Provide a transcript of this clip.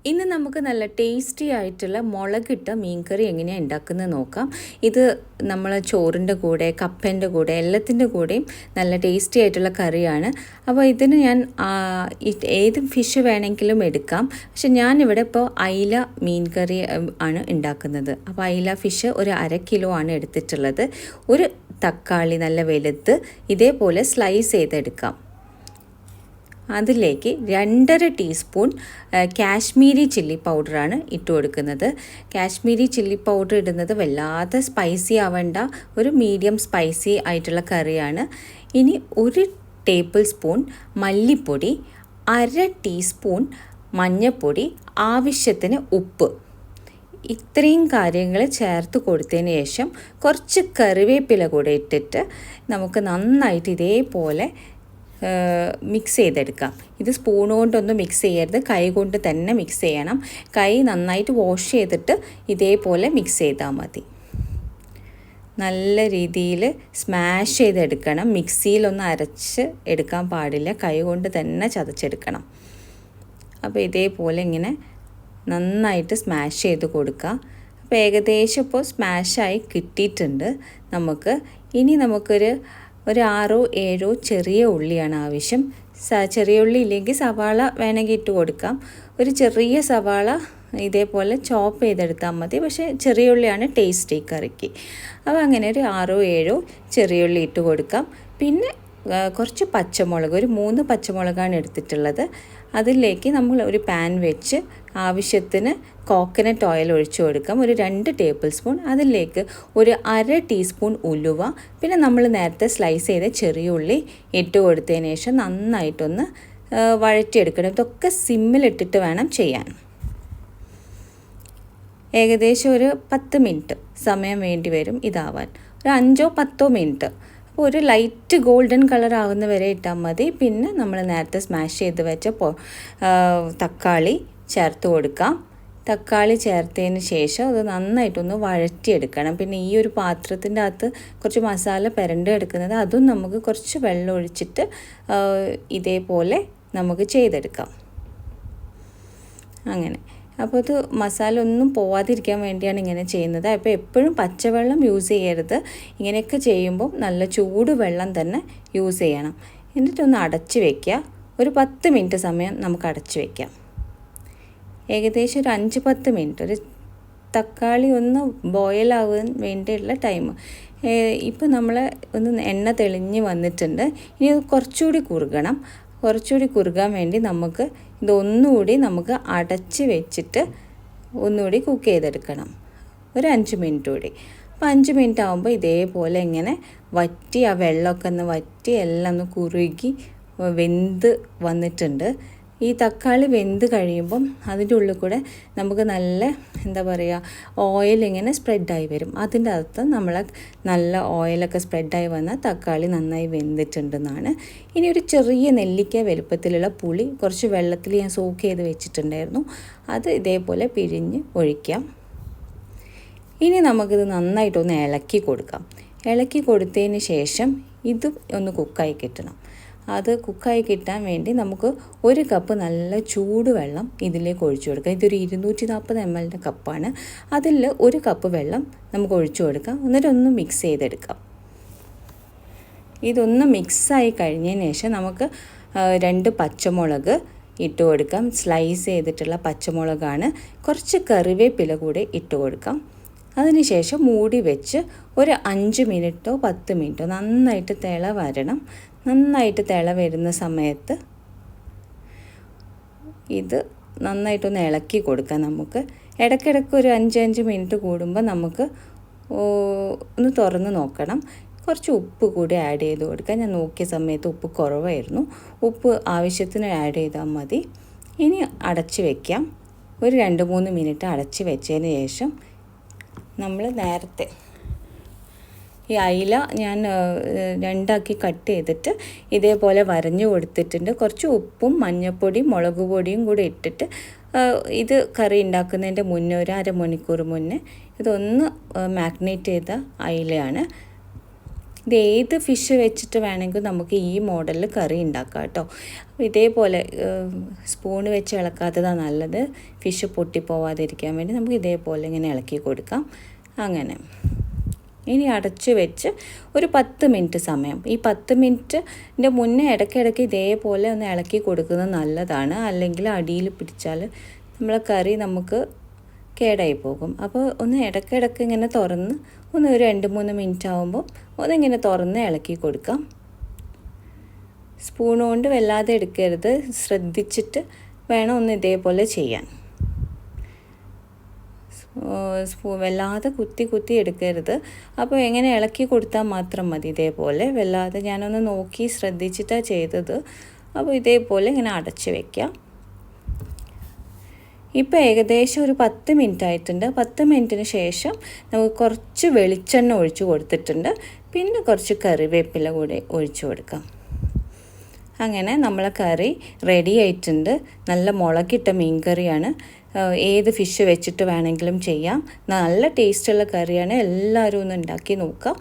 ഇന്ന് നമുക്ക് നല്ല ടേസ്റ്റി ആയിട്ടുള്ള മുളകിട്ട മീൻകറി എങ്ങനെയാണ് ഉണ്ടാക്കുന്നത് നോക്കാം. ഇത് നമ്മൾ ചോറിൻ്റെ കൂടെ കപ്പേൻ്റെ കൂടെ എല്ലാത്തിൻ്റെ കൂടെയും നല്ല ടേസ്റ്റി ആയിട്ടുള്ള കറിയാണ്. അപ്പോൾ ഇതിന് ഞാൻ ഏത് ഫിഷ് വേണമെങ്കിലും എടുക്കാം. പക്ഷെ ഞാനിവിടെ ഇപ്പോൾ അയില മീൻ കറി ആണ് ഉണ്ടാക്കുന്നത്. അപ്പോൾ അയില ഫിഷ് ഒരു 1/2 കിലോ ആണ് എടുത്തിട്ടുള്ളത്. ഒരു തക്കാളി നല്ല വലുത് ഇതേപോലെ സ്ലൈസ് ചെയ്തെടുക്കാം. അതിലേക്ക് 2.5 ടീസ്പൂൺ കാശ്മീരി ചില്ലി പൗഡറാണ് ഇട്ട് കൊടുക്കുന്നത്. കാശ്മീരി ചില്ലി പൗഡർ ഇടുന്നത് വല്ലാതെ സ്പൈസി ആവേണ്ട, ഒരു മീഡിയം സ്പൈസി ആയിട്ടുള്ള കറിയാണ്. ഇനി 1 ടേബിൾ സ്പൂൺ മല്ലിപ്പൊടി, 1/2 ടീസ്പൂൺ മഞ്ഞൾപ്പൊടി, ആവശ്യത്തിന് ഉപ്പ്, ഇത്രയും കാര്യങ്ങൾ ചേർത്ത് കൊടുത്തതിന് ശേഷം കുറച്ച് കറിവേപ്പില കൂടെ ഇട്ടിട്ട് നമുക്ക് നന്നായിട്ട് ഇതേപോലെ മിക്സ് ചെയ്തെടുക്കാം. ഇത് സ്പൂൺ കൊണ്ടൊന്നും മിക്സ് ചെയ്യരുത്, കൈ കൊണ്ട് തന്നെ മിക്സ് ചെയ്യണം. കൈ നന്നായിട്ട് വാഷ് ചെയ്തിട്ട് ഇതേപോലെ മിക്സ് ചെയ്താൽ മതി. നല്ല രീതിയിൽ സ്മാഷ് ചെയ്തെടുക്കണം. മിക്സിയിലൊന്നും അരച്ച് എടുക്കാൻ പാടില്ല, കൈ കൊണ്ട് തന്നെ ചതച്ചെടുക്കണം. അപ്പോൾ ഇതേപോലെ ഇങ്ങനെ നന്നായിട്ട് സ്മാഷ് ചെയ്ത് കൊടുക്കുക. അപ്പോൾ ഏകദേശം ഇപ്പോൾ സ്മാഷായി കിട്ടിയിട്ടുണ്ട്. ഇനി നമുക്കൊരു 6 7 ചെറിയ ഉള്ളിയാണ് ആവശ്യം. ചെറിയ ഉള്ളി ഇല്ലെങ്കിൽ സവാള വേണമെങ്കിൽ ഇട്ട് കൊടുക്കാം. ഒരു ചെറിയ സവാള ഇതേപോലെ ചോപ്പ് ചെയ്തെടുത്താൽ മതി. പക്ഷേ ചെറിയ ഉള്ളിയാണ് ടേസ്റ്റ് ഈ കറിക്ക്. അപ്പോൾ അങ്ങനെ ഒരു 6 7 ചെറിയ ഉള്ളി ഇട്ട് കൊടുക്കാം. പിന്നെ കുറച്ച് പച്ചമുളക്, ഒരു 3 പച്ചമുളകാണ് എടുത്തിട്ടുള്ളത്. അതിലേക്ക് നമ്മൾ ഒരു പാൻ വെച്ച് ആവശ്യത്തിന് കോക്കനട്ട് ഓയിൽ ഒഴിച്ചു കൊടുക്കാം. ഒരു 2 ടേബിൾ സ്പൂൺ. അതിലേക്ക് ഒരു 1/2 ടീസ്പൂൺ ഉലുവ, പിന്നെ നമ്മൾ നേരത്തെ സ്ലൈസ് ചെയ്ത ചെറിയ ഉള്ളി ഇട്ട് കൊടുത്തതിന് ശേഷം നന്നായിട്ടൊന്ന് വഴറ്റിയെടുക്കണം. ഇതൊക്കെ സിമ്മിലിട്ടിട്ട് വേണം ചെയ്യാൻ. ഏകദേശം ഒരു 10 മിനിറ്റ് സമയം വേണ്ടി വരും ഇതാവാൻ. ഒരു 5 10 മിനിറ്റ്. അപ്പോൾ ഒരു ലൈറ്റ് ഗോൾഡൻ കളർ ആവുന്ന വരെ ഇട്ടാൽ മതി. പിന്നെ നമ്മൾ നേരത്തെ സ്മാഷ് ചെയ്ത് വെച്ച തക്കാളി ചേർത്ത് കൊടുക്കാം. തക്കാളി ചേർത്തതിന് ശേഷം അത് നന്നായിട്ടൊന്ന് വഴറ്റിയെടുക്കണം. പിന്നെ ഈ ഒരു പാത്രത്തിൻ്റെ അകത്ത് കുറച്ച് മസാല എടുക്കുന്നത്, അതും നമുക്ക് കുറച്ച് വെള്ളം ഒഴിച്ചിട്ട് ഇതേപോലെ നമുക്ക് ചെയ്തെടുക്കാം. അങ്ങനെ അപ്പോൾ ഇത് മസാല ഒന്നും പോവാതിരിക്കാൻ വേണ്ടിയാണ് ഇങ്ങനെ ചെയ്യുന്നത്. അപ്പോൾ എപ്പോഴും പച്ചവെള്ളം യൂസ് ചെയ്യരുത്. ഇങ്ങനെയൊക്കെ ചെയ്യുമ്പോൾ നല്ല ചൂട് വെള്ളം തന്നെ യൂസ് ചെയ്യണം. എന്നിട്ടൊന്ന് അടച്ച് വയ്ക്കുക. ഒരു 10 മിനിറ്റ് സമയം നമുക്ക് അടച്ച് വയ്ക്കാം. ഏകദേശം ഒരു 5-10 മിനിറ്റ്. ഒരു തക്കാളി ഒന്ന് ബോയിലാവാൻ വേണ്ടിയുള്ള ടൈം. ഇപ്പോൾ നമ്മൾ ഒന്ന് എണ്ണ തെളിഞ്ഞ് വന്നിട്ടുണ്ട്. ഇനി അത് കുറച്ചുകൂടി കുറുകാൻ വേണ്ടി നമുക്ക് ഇതൊന്നുകൂടി നമുക്ക് അടച്ച് വെച്ചിട്ട് ഒന്നുകൂടി കുക്ക് ചെയ്തെടുക്കണം. ഒരു 5 മിനിറ്റ് കൂടി. അപ്പോൾ 5 മിനിറ്റ് ആകുമ്പോൾ ഇതേപോലെ ഇങ്ങനെ വറ്റി, ആ വെള്ളമൊക്കെ ഒന്ന് വറ്റി എല്ലാം ഒന്ന് കുറുകി വെന്ത് വന്നിട്ടുണ്ട്. ഈ തക്കാളി വെന്ത് കഴിയുമ്പം അതിൻ്റെ ഉള്ളിൽ കൂടെ നമുക്ക് നല്ല ഓയിൽ ഇങ്ങനെ സ്പ്രെഡായി വരും. അതിൻ്റെ അകത്ത് നല്ല ഓയിലൊക്കെ സ്പ്രെഡായി വന്നാൽ തക്കാളി നന്നായി വെന്തിട്ടുണ്ടെന്നാണ്. ഇനി ഒരു ചെറിയ നെല്ലിക്ക വലുപ്പത്തിലുള്ള പുളി കുറച്ച് വെള്ളത്തിൽ ഞാൻ സോക്ക് ചെയ്ത് വെച്ചിട്ടുണ്ടായിരുന്നു. അത് ഇതേപോലെ പിഴിഞ്ഞ് ഒഴിക്കാം. ഇനി നമുക്കിത് നന്നായിട്ടൊന്ന് ഇളക്കി കൊടുക്കാം. ഇളക്കി കൊടുത്തതിന് ശേഷം ഇത് ഒന്ന് കുക്കായി കിട്ടണം. അത് കുക്കായി കിട്ടാൻ വേണ്ടി നമുക്ക് 1 കപ്പ് നല്ല ചൂടുവെള്ളം ഇതിലേക്ക് ഒഴിച്ചു കൊടുക്കാം. ഇതൊരു 240 ml കപ്പാണ്. അതിൽ 1 കപ്പ് വെള്ളം നമുക്ക് ഒഴിച്ചു കൊടുക്കാം. എന്നിട്ടൊന്ന് മിക്സ് ചെയ്തെടുക്കാം. ഇതൊന്ന് മിക്സായി കഴിഞ്ഞതിന് ശേഷം നമുക്ക് 2 പച്ചമുളക് ഇട്ട് കൊടുക്കാം. സ്ലൈസ് ചെയ്തിട്ടുള്ള പച്ചമുളകാണ്. കുറച്ച് കറിവേപ്പില കൂടെ ഇട്ട് കൊടുക്കാം. അതിനുശേഷം മൂടി വെച്ച് ഒരു 5 മിനിറ്റോ 10 മിനിറ്റോ നന്നായിട്ട് തിള വരണം. നന്നായിട്ട് തിള വരുന്ന സമയത്ത് ഇത് നന്നായിട്ടൊന്ന് ഇളക്കി കൊടുക്കാം. നമുക്ക് ഇടയ്ക്കിടയ്ക്ക് ഒരു 5 മിനിറ്റ് കൂടുമ്പോൾ നമുക്ക് ഒന്ന് തുറന്ന് നോക്കണം. കുറച്ച് ഉപ്പ് കൂടി ആഡ് ചെയ്ത് കൊടുക്കാം. ഞാൻ നോക്കിയ സമയത്ത് ഉപ്പ് കുറവായിരുന്നു. ഉപ്പ് ആവശ്യത്തിന് ആഡ് ചെയ്താൽ മതി. ഇനി അടച്ച് വയ്ക്കാം. ഒരു 2-3 മിനിറ്റ് അടച്ച് വെച്ചതിന് ശേഷം നമ്മൾ നേരത്തെ ഈ അയില ഞാൻ 2ആക്കി കട്ട് ചെയ്തിട്ട് ഇതേപോലെ വരഞ്ഞു കൊടുത്തിട്ടുണ്ട്. കുറച്ച് ഉപ്പും മഞ്ഞൾപ്പൊടിയും മുളക് പൊടിയും കൂടി ഇട്ടിട്ട് ഇത് കറി ഉണ്ടാക്കുന്നതിൻ്റെ മുന്നേ ഒരു 1/2 മണിക്കൂർ മുന്നേ ഇതൊന്ന് മാഗ്നേറ്റ് ചെയ്ത അയിലയാണ്. ഇത് ഏത് ഫിഷ് വെച്ചിട്ട് വേണമെങ്കിൽ നമുക്ക് ഈ മോഡലിൽ കറി ഉണ്ടാക്കാം കേട്ടോ. അപ്പോൾ ഇതേപോലെ സ്പൂൺ വെച്ച് ഇളക്കാത്തതാണ് നല്ലത്. ഫിഷ് പൊട്ടിപ്പോവാതിരിക്കാൻ വേണ്ടി നമുക്ക് ഇതേപോലെ ഇങ്ങനെ ഇളക്കി കൊടുക്കാം. അങ്ങനെ ഇനി അടച്ച് വെച്ച് ഒരു 10 മിനിറ്റ് സമയം. ഈ 10 മിനിറ്റിൻ്റെ മുന്നേ ഇടയ്ക്കിടയ്ക്ക് ഇതേപോലെ ഒന്ന് ഇളക്കി കൊടുക്കുന്നത് നല്ലതാണ്. അല്ലെങ്കിൽ അടിയിൽ പിടിച്ചാൽ നമ്മളെ കറി നമുക്ക് കേടായി പോകും. അപ്പോൾ ഒന്ന് ഇടയ്ക്കിടയ്ക്ക് ഇങ്ങനെ തുറന്ന് ഒരു 2-3 മിനിറ്റ് ആകുമ്പോൾ ഒന്നിങ്ങനെ തുറന്ന് ഇളക്കി കൊടുക്കാം. സ്പൂൺ കൊണ്ട് വല്ലാതെ എടുക്കരുത്, ശ്രദ്ധിച്ചിട്ട് വേണം ഒന്ന് ഇതേപോലെ ചെയ്യാൻ. വല്ലാതെ കുത്തി എടുക്കരുത്. അപ്പോൾ എങ്ങനെ ഇളക്കി കൊടുത്താൽ മാത്രം മതി. ഇതേപോലെ വല്ലാതെ ഞാനൊന്ന് നോക്കി ശ്രദ്ധിച്ചിട്ടാണ് ചെയ്തത്. അപ്പോൾ ഇതേപോലെ ഇങ്ങനെ അടച്ച് വയ്ക്കാം. ഇപ്പോൾ ഏകദേശം ഒരു 10 മിനിറ്റ് ആയിട്ടുണ്ട്. 10 മിനിറ്റിന് ശേഷം നമുക്ക് കുറച്ച് വെളിച്ചെണ്ണ ഒഴിച്ച് കൊടുത്തിട്ടുണ്ട്. പിന്നെ കുറച്ച് കറിവേപ്പില കൂടെ ഒഴിച്ച് കൊടുക്കാം. അങ്ങനെ നമ്മളെ കറി റെഡി ആയിട്ടുണ്ട്. നല്ല മുളകിട്ട മീൻ കറിയാണ്. ഏത് ഫിഷ് വെച്ചിട്ട് വേണമെങ്കിലും ചെയ്യാം. നല്ല ടേസ്റ്റുള്ള കറിയാണ്. എല്ലാവരും ഒന്ന് ഉണ്ടാക്കി നോക്കാം.